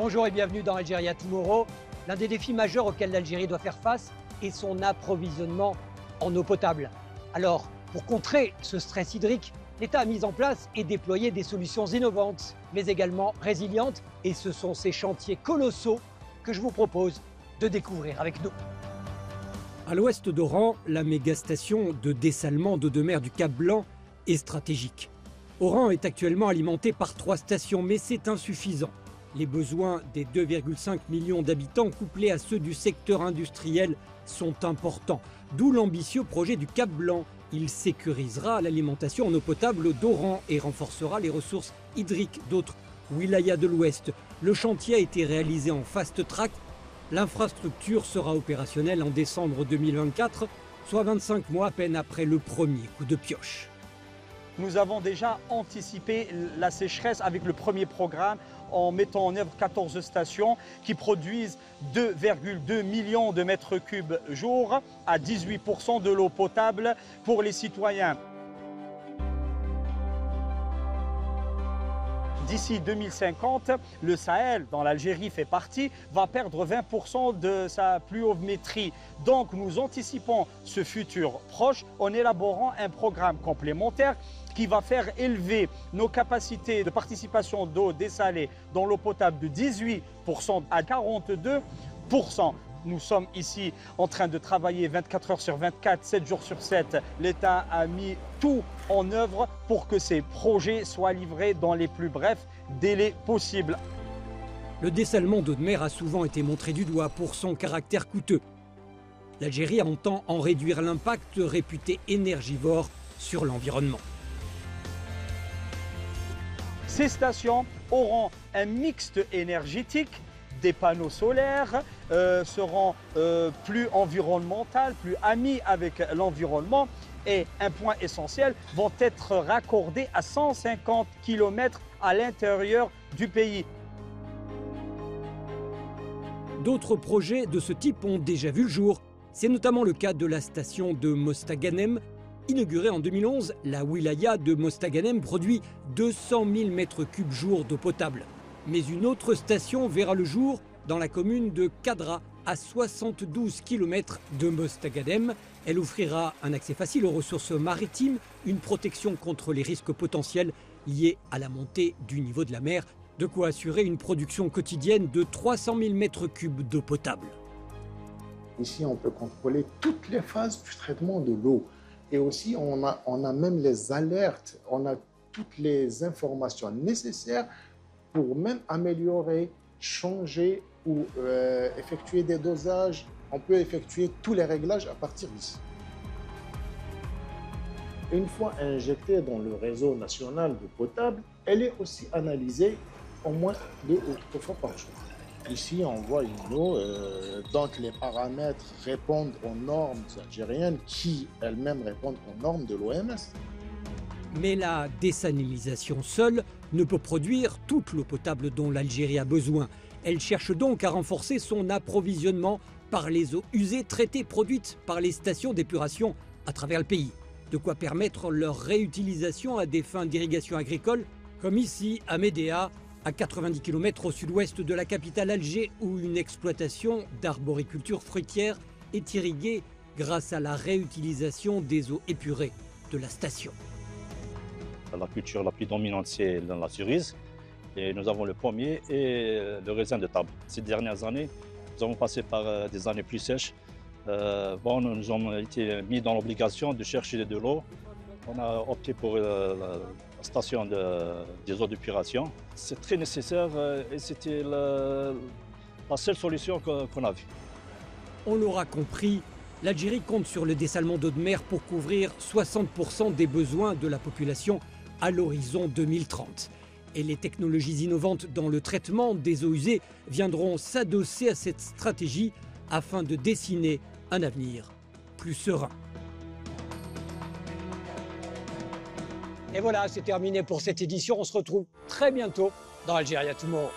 Bonjour et bienvenue dans Algeria Tomorrow. L'un des défis majeurs auxquels l'Algérie doit faire face est son approvisionnement en eau potable. Alors, pour contrer ce stress hydrique, l'État a mis en place et déployé des solutions innovantes, mais également résilientes. Et ce sont ces chantiers colossaux que je vous propose de découvrir avec nous. À l'ouest d'Oran, la méga-station de dessalement d'eau de mer du Cap Blanc est stratégique. Oran est actuellement alimenté par 3 stations, mais c'est insuffisant. Les besoins des 2,5 millions d'habitants couplés à ceux du secteur industriel sont importants. D'où l'ambitieux projet du Cap Blanc. Il sécurisera l'alimentation en eau potable d'Oran et renforcera les ressources hydriques d'autres wilayas de l'Ouest. Le chantier a été réalisé en fast track. L'infrastructure sera opérationnelle en décembre 2024, soit 25 mois à peine après le premier coup de pioche. Nous avons déjà anticipé la sécheresse avec le premier programme en mettant en œuvre 14 stations qui produisent 2,2 millions de mètres cubes jour à 18% de l'eau potable pour les citoyens. D'ici 2050, le Sahel, dont l'Algérie fait partie, va perdre 20% de sa pluviométrie. Donc nous anticipons ce futur proche en élaborant un programme complémentaire qui va faire élever nos capacités de participation d'eau dessalée dans l'eau potable de 18% à 42%. Nous sommes ici en train de travailler 24 heures sur 24, 7 jours sur 7. L'État a mis tout en œuvre pour que ces projets soient livrés dans les plus brefs délais possibles. Le dessalement d'eau de mer a souvent été montré du doigt pour son caractère coûteux. L'Algérie entend en réduire l'impact réputé énergivore sur l'environnement. Ces stations auront un mixte énergétique. Des panneaux solaires seront plus environnementaux, plus amis avec l'environnement. Et un point essentiel, vont être raccordés à 150 km à l'intérieur du pays. D'autres projets de ce type ont déjà vu le jour. C'est notamment le cas de la station de Mostaganem. Inaugurée en 2011, la wilaya de Mostaganem produit 200 000 m3 jour d'eau potable. Mais une autre station verra le jour dans la commune de Kadra, à 72 km de Mostaganem. Elle offrira un accès facile aux ressources maritimes, une protection contre les risques potentiels liés à la montée du niveau de la mer, de quoi assurer une production quotidienne de 300 000 m3 d'eau potable. Ici, on peut contrôler toutes les phases du traitement de l'eau. Et aussi, on a même les alertes, on a toutes les informations nécessaires pour même améliorer, changer ou effectuer des dosages. On peut effectuer tous les réglages à partir d'ici. Une fois injectée dans le réseau national d'eau potable, elle est aussi analysée au moins 2 ou 3 fois par jour. Ici, on voit une eau dont les paramètres répondent aux normes algériennes qui elles-mêmes répondent aux normes de l'OMS. Mais la désalinisation seule ne peut produire toute l'eau potable dont l'Algérie a besoin. Elle cherche donc à renforcer son approvisionnement par les eaux usées traitées produites par les stations d'épuration à travers le pays. De quoi permettre leur réutilisation à des fins d'irrigation agricole, comme ici à Médéa, à 90 km au sud-ouest de la capitale Alger, où une exploitation d'arboriculture fruitière est irriguée grâce à la réutilisation des eaux épurées de la station. La culture la plus dominante, c'est la cerise. Et nous avons le pommier et le raisin de table. Ces dernières années, nous avons passé par des années plus sèches. Nous avons été mis dans l'obligation de chercher de l'eau. On a opté pour la station des eaux d'épuration. C'est très nécessaire et c'était la seule solution qu'on a vue. On l'aura compris, l'Algérie compte sur le dessalement d'eau de mer pour couvrir 60% des besoins de la population à l'horizon 2030. Et les technologies innovantes dans le traitement des eaux usées viendront s'adosser à cette stratégie afin de dessiner un avenir plus serein. Et voilà, c'est terminé pour cette édition. On se retrouve très bientôt dans Algeria Tomorrow.